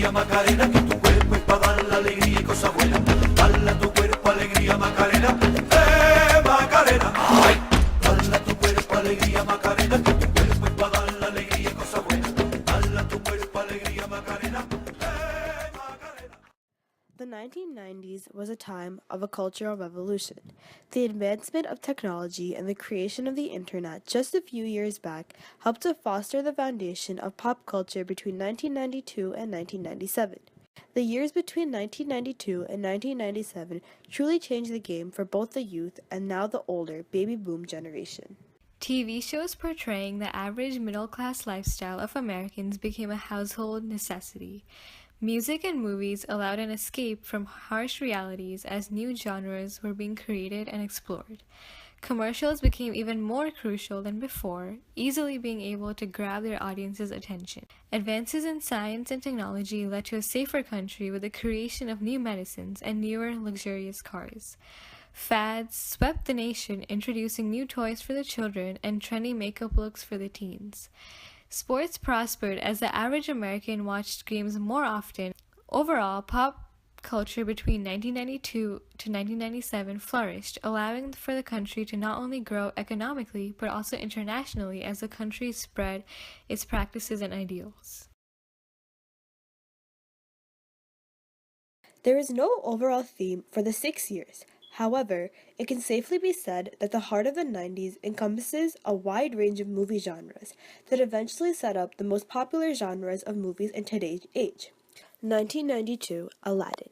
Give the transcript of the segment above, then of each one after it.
alegría Macarena, que tu cuerpo es para dar la alegría y cosas buenas. Dale a tu cuerpo alegría Macarena, Macarena. Ay. Dale a tu cuerpo alegría Macarena, que tu cuerpo es para dar la alegría y cosas buenas. Dale a tu cuerpo alegría Macarena, Macarena. The 1990s was a time of a cultural revolution. The advancement of technology and the creation of the internet just a few years back helped to foster the foundation of pop culture between 1992 and 1997. The years between 1992 and 1997 truly changed the game for both the youth and now the older baby boom generation. TV shows portraying the average middle class lifestyle of Americans became a household necessity. Music and movies allowed an escape from harsh realities as new genres were being created and explored. Commercials became even more crucial than before, easily being able to grab their audience's attention. Advances in science and technology led to a safer country with the creation of new medicines and newer luxurious cars. Fads swept the nation, introducing new toys for the children and trendy makeup looks for the teens. Sports prospered as the average American watched games more often. Overall, pop culture between 1992 to 1997 flourished, allowing for the country to not only grow economically but also internationally as the country spread its practices and ideals. There is no overall theme for the 6 years. However, it can safely be said that the heart of the 90s encompasses a wide range of movie genres that eventually set up the most popular genres of movies in today's age. 1992, Aladdin.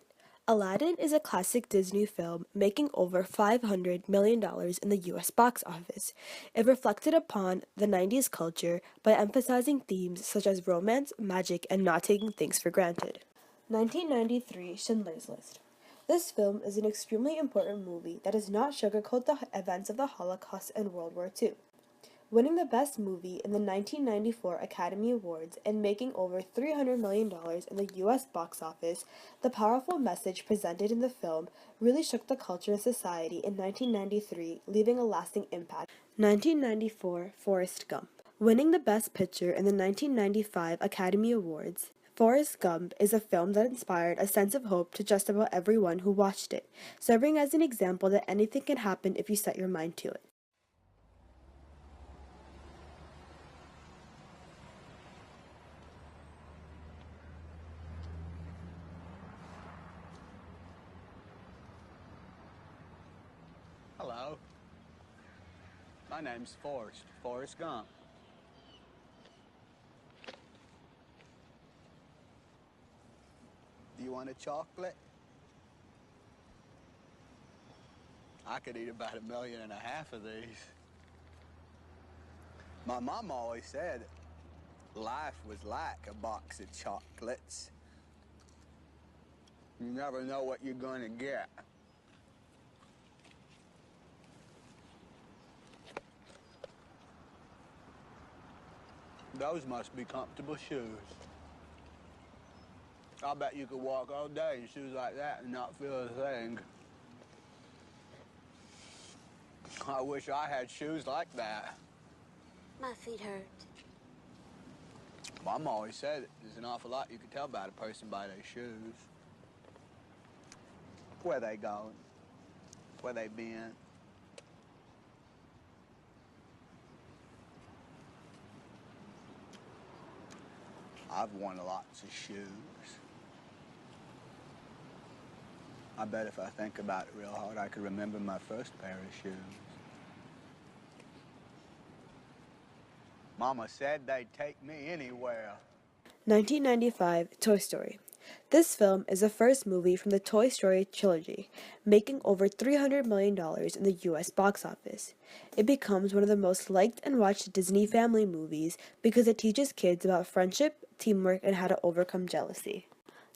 Aladdin is a classic Disney film making over $500 million in the US box office. It reflected upon the 90s culture by emphasizing themes such as romance, magic, and not taking things for granted. 1993, Schindler's List. This film is an extremely important movie that does not sugarcoat the events of the Holocaust and World War II. Winning the Best Movie in the 1994 Academy Awards and making over $300 million in the US box office, the powerful message presented in the film really shook the culture and society in 1993, leaving a lasting impact. 1994, Forrest Gump. Winning the Best Picture in the 1995 Academy Awards, Forrest Gump is a film that inspired a sense of hope to just about everyone who watched it, serving as an example that anything can happen if you set your mind to it. Hello. My name's Forrest Gump. Do you want a chocolate? I could eat about 1.5 million of these. My mom always said life was like a box of chocolates. You never know what you're going to get. Those must be comfortable shoes. I bet you could walk all day in shoes like that and not feel a thing. I wish I had shoes like that. My feet hurt. Mom always said there's an awful lot you can tell about a person by their shoes. Where they going, where they been. I've worn lots of shoes. I bet if I think about it real hard, I could remember my first pair of shoes. Mama said they'd take me anywhere. 1995, Toy Story. This film is the first movie from the Toy Story trilogy, making over $300 million in the US box office. It becomes one of the most liked and watched Disney family movies because it teaches kids about friendship, teamwork, and how to overcome jealousy.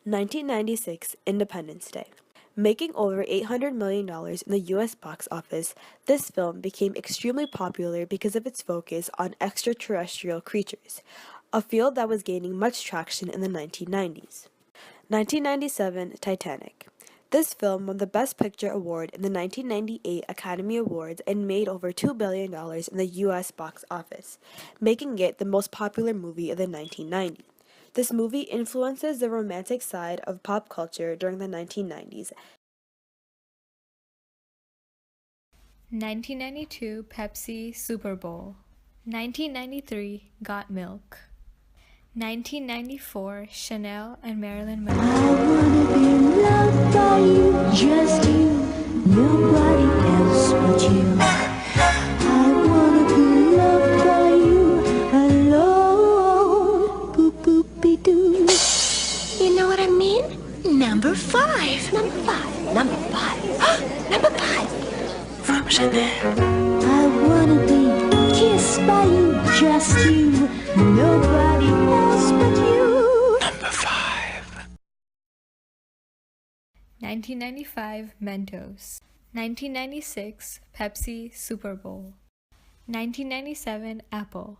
1996, Independence Day. Making over $800 million in the US box office, this film became extremely popular because of its focus on extraterrestrial creatures, a field that was gaining much traction in the 1990s. 1997, Titanic. This film won the Best Picture award in the 1998 Academy Awards and made over $2 billion in the US box office, making it the most popular movie of the 1990s. This movie influences the romantic side of pop culture during the 1990s. 1992 Pepsi Super Bowl. 1993 Got Milk. 1994 Chanel and Marilyn Monroe. I wanna be loved by you, just you, nobody else but you. I wanna be loved by you, alone, boop boopy doo. You know what I mean? Number 5. Number 5. Number 5. Number 5. From Chanel. I wanna be kissed by you, just you, nobody else but you. Number 5. 1995 Mentos. 1996 Pepsi Super Bowl. 1997 Apple.